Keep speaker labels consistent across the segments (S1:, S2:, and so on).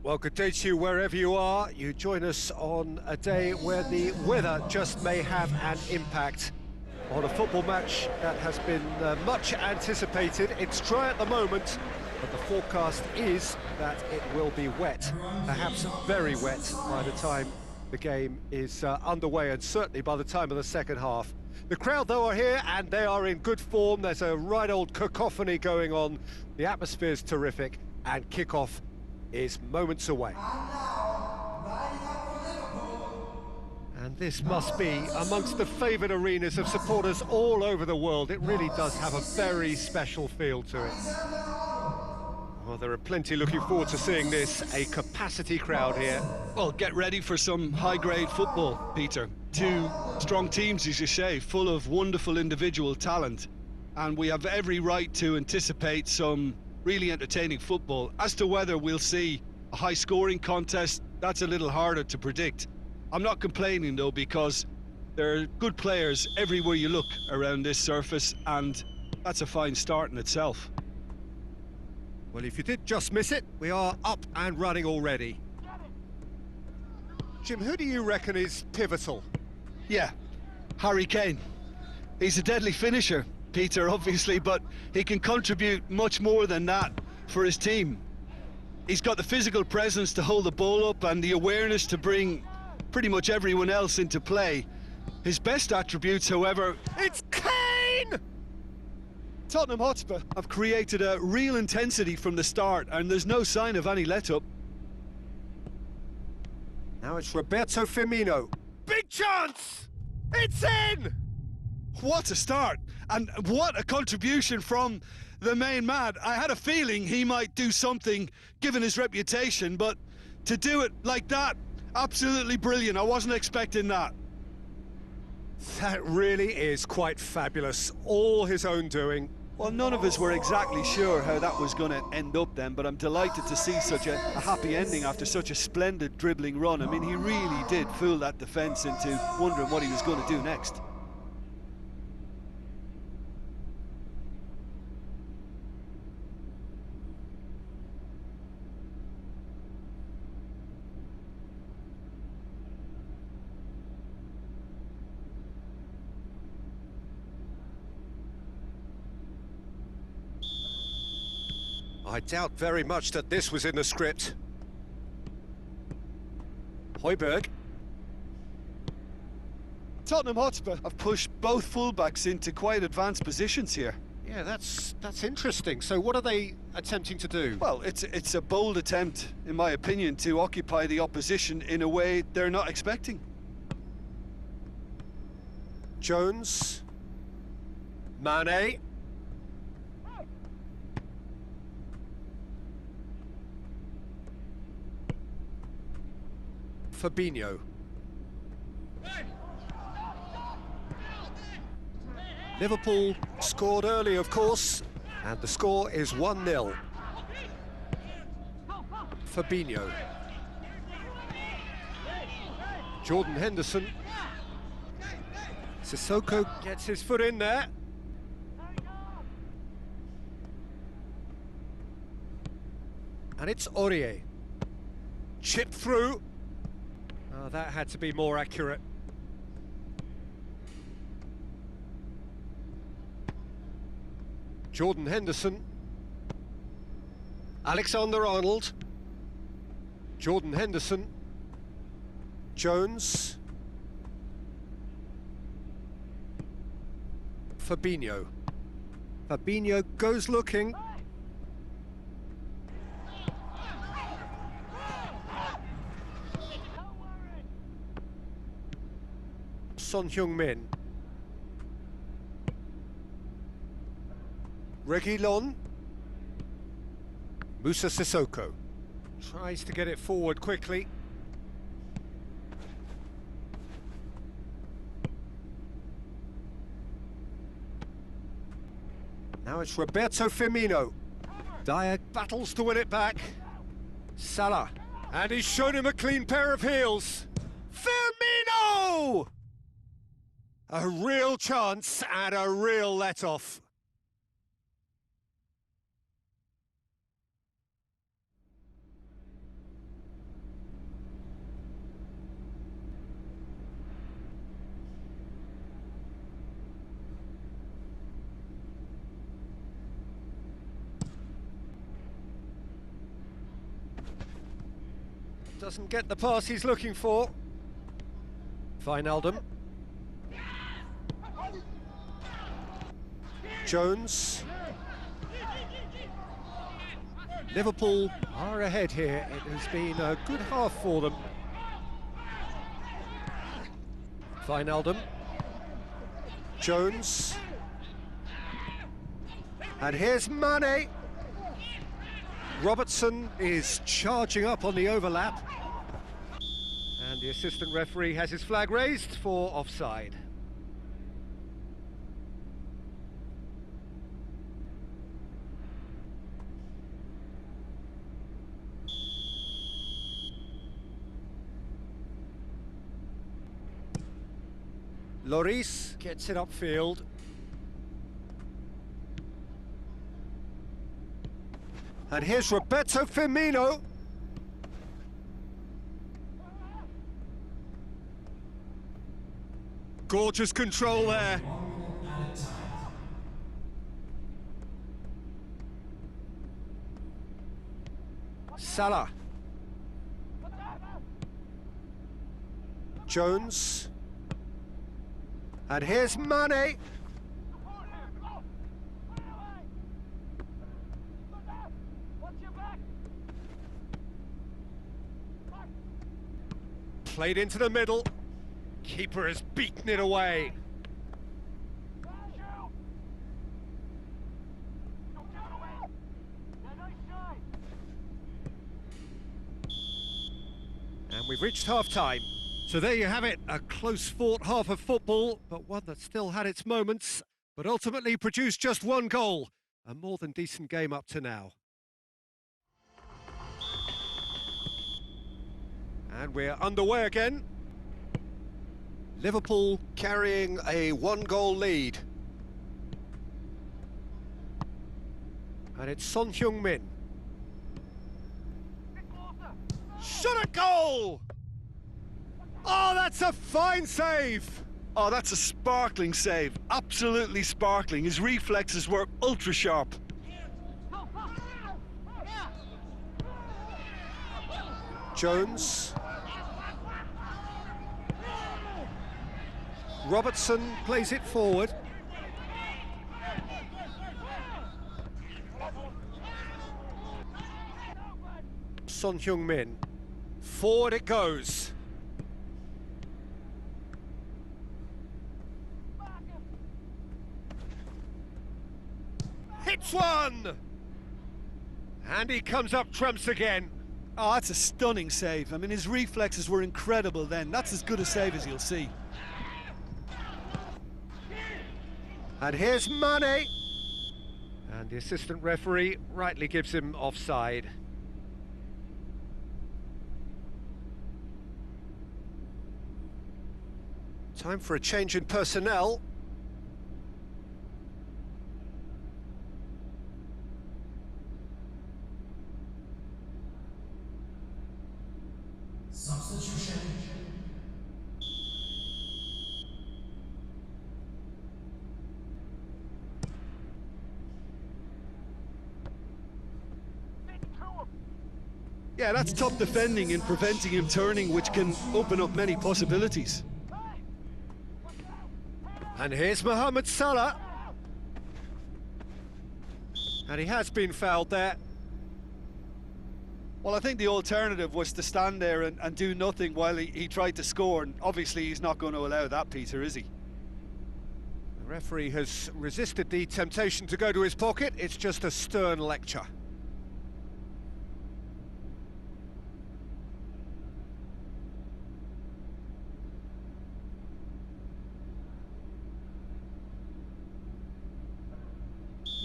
S1: Well, good day to you wherever you are. You join us on a day where the weather just may have an impact on a football match that has been much anticipated. It's dry at the moment, but the forecast is that it will be wet, perhaps very wet by the time the game is underway, and certainly by the time of the second half. The crowd, though, are here and they are in good form. There's a right old cacophony going on. The atmosphere's terrific, and kick-off is moments away. And this must be amongst the favoured arenas of supporters all over the world. It really does have a very special feel to it. Well, there are plenty looking forward to seeing this. A capacity crowd here.
S2: Well, get ready for some high-grade football, Peter. Two strong teams, as you say, full of wonderful individual talent. And we have every right to anticipate some really entertaining football. As to whether we'll see a high-scoring contest, that's a little harder to predict. I'm not complaining, though, because there are good players everywhere you look around this surface, and that's a fine start in itself.
S1: Well, if you did just miss it, we are up and running already. Jim, who do you reckon is pivotal?
S2: Yeah, Harry Kane. He's a deadly finisher, Peter, obviously, but he can contribute much more than that for his team. He's got the physical presence to hold the ball up and the awareness to bring pretty much everyone else into play. His best attributes, however...
S1: It's Kane!
S2: Tottenham Hotspur have created a real intensity from the start, and there's no sign of any let-up.
S1: Now it's Roberto Firmino. Big chance! It's in!
S2: What a start, and what a contribution from the main man. I had a feeling he might do something, given his reputation, but to do it like that, absolutely brilliant. I wasn't expecting that.
S1: That really is quite fabulous. All his own doing.
S2: Well, none of us were exactly sure how that was going to end up then, but I'm delighted to see such a happy ending after such a splendid dribbling run. I mean, he really did fool that defence into wondering what he was going to do next.
S1: I doubt very much that this was in the script. Højbjerg.
S2: Tottenham Hotspur have pushed both fullbacks into quite advanced positions here.
S1: Yeah, that's interesting. So what are they attempting to do?
S2: Well, it's a bold attempt, in my opinion, to occupy the opposition in a way they're not expecting.
S1: Jones. Mane. Fabinho. Liverpool scored early, of course, and the score is 1-0. Fabinho. Jordan Henderson. Sissoko gets his foot in there. And it's Aurier. Chipped through. Oh, that had to be more accurate. Jordan Henderson. Alexander-Arnold. Jordan Henderson. Jones. Fabinho. Fabinho goes looking. Son Heung-min. Reguilon. Musa Sissoko tries to get it forward quickly. Now it's Roberto Firmino. Dyer battles to win it back. Salah. And he's shown him a clean pair of heels. Firmino! A real chance and a real let-off. Doesn't get the pass he's looking for. Wijnaldum. Jones. Liverpool are ahead here. It has been a good half for them. Wijnaldum. Jones. And here's Mane. Robertson is charging up on the overlap. And the assistant referee has his flag raised for offside. Lloris gets it upfield. And here's Roberto Firmino. Gorgeous control there. Salah. Jones. And here's Mane. Played into the middle. Keeper has beaten it away. And we've reached half-time. So there you have it, a close-fought half of football, but one that still had its moments, but ultimately produced just one goal. A more than decent game up to now. And we're underway again. Liverpool carrying a one-goal lead. And it's Son Heung-min. Shot a goal! Oh, that's a fine save!
S2: Oh, that's a sparkling save. Absolutely sparkling. His reflexes were ultra sharp.
S1: Jones. Robertson plays it forward. Son Heung-min. Forward it goes. Hits one! And he comes up trumps again.
S2: Oh, that's a stunning save. I mean, his reflexes were incredible then. That's as good a save as you'll see.
S1: And here's Mane. And the assistant referee rightly gives him offside. Time for a change in personnel.
S3: Substitution.
S2: Yeah, that's top defending and preventing him turning, which can open up many possibilities.
S1: And here's Mohamed Salah. And he has been fouled there.
S2: Well, I think the alternative was to stand there and do nothing while he tried to score, and obviously he's not going to allow that, Peter, is he?
S1: The referee has resisted the temptation to go to his pocket. It's just a stern lecture.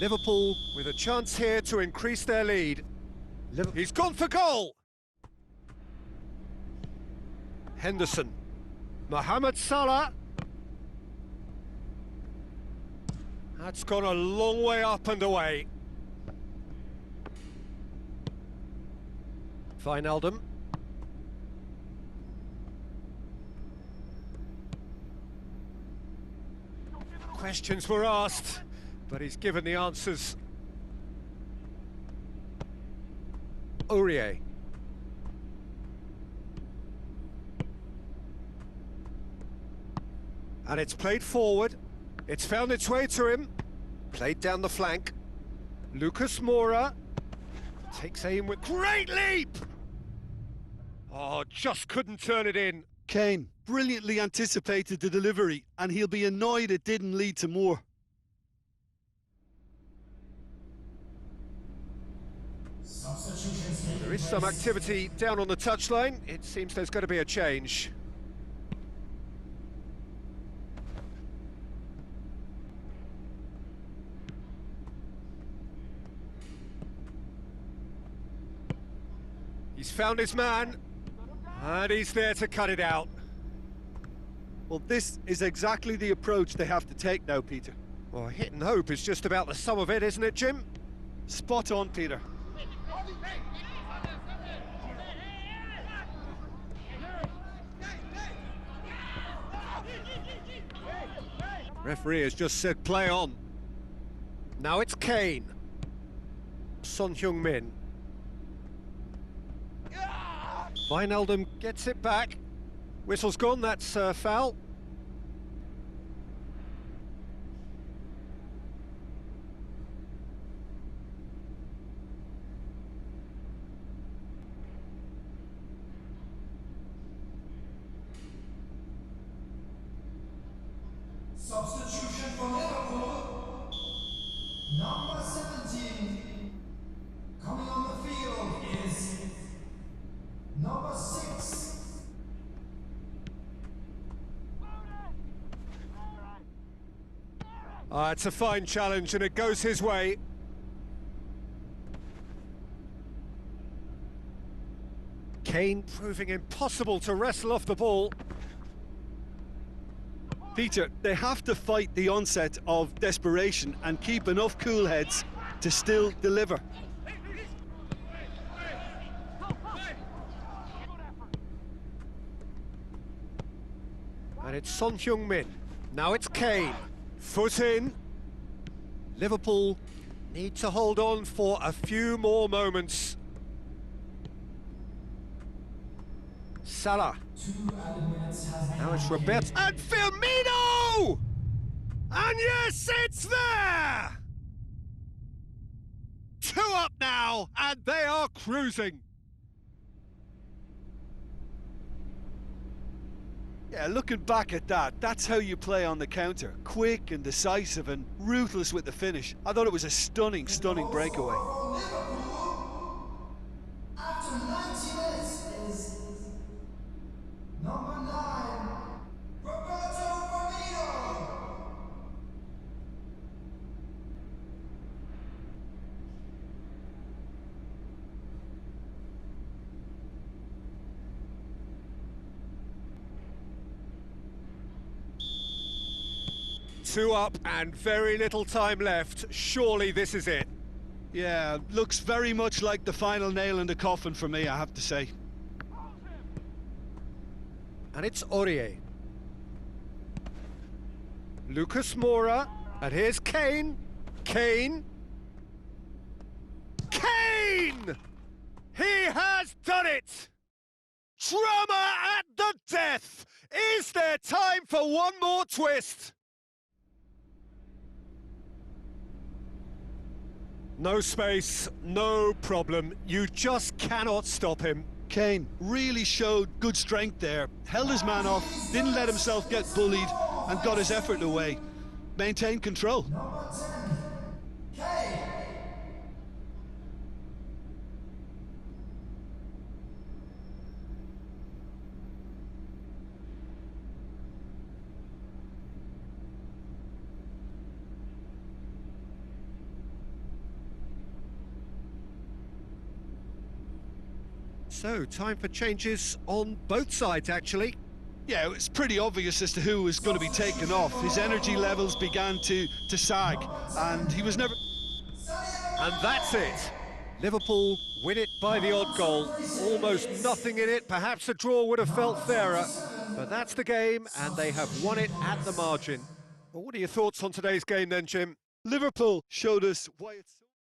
S1: Liverpool with a chance here to increase their lead. He's gone for goal! Henderson. Mohamed Salah. That's gone a long way up and away. Wijnaldum. Questions were asked, but he's given the answers. Aurier. And it's played forward. It's found its way to him. Played down the flank. Lucas Moura takes aim with great leap! Oh, just couldn't turn it in.
S2: Kane brilliantly anticipated the delivery, and he'll be annoyed it didn't lead to more.
S1: There is some activity down on the touchline. It seems there's going to be a change. He's found his man, and he's there to cut it out.
S2: Well, this is exactly the approach they have to take now, Peter.
S1: Well, hit and hope is just about the sum of it, isn't it, Jim?
S2: Spot on, Peter.
S1: Referee has just said play on. Now it's Kane. Son Heung-min. Wijnaldum gets it back. Whistle's gone, that's foul.
S3: Substitution for Liverpool. Number 17. Coming on the field is number 6.
S1: It's a fine challenge and it goes his way. Kane proving impossible to wrestle off the ball.
S2: Peter, they have to fight the onset of desperation and keep enough cool heads to still deliver.
S1: And it's Son Heung-min. Now it's Kane. Foot in. Liverpool need to hold on for a few more moments. Salah. Now it's Roberto. And Firmino! And yes, it's there! 2 up now, and they are cruising.
S2: Yeah, looking back at that, that's how you play on the counter. Quick and decisive and ruthless with the finish. I thought it was a stunning, stunning breakaway.
S3: After 90 minutes is number 9, Roberto Firmino.
S1: Two up and very little time left. Surely this is it.
S2: Yeah, looks very much like the final nail in the coffin for me, I have to say.
S1: And it's Aurier. Lucas Moura. And here's Kane. Kane. Kane! He has done it! Drama at the death! Is there time for one more twist? No space, no problem. You just cannot stop him.
S2: Kane really showed good strength there. Held his man off, didn't let himself get bullied, and got his effort away. Maintained control.
S3: Number 10, Kane.
S1: So, time for changes on both sides, actually.
S2: Yeah, it was pretty obvious as to who was going to be taken off. His energy levels began to sag, and he was never...
S1: And that's it. Liverpool win it by the odd goal. Almost nothing in it. Perhaps a draw would have felt fairer. But that's the game, and they have won it at the margin. Well, what are your thoughts on today's game then, Jim?
S2: Liverpool showed us why it's...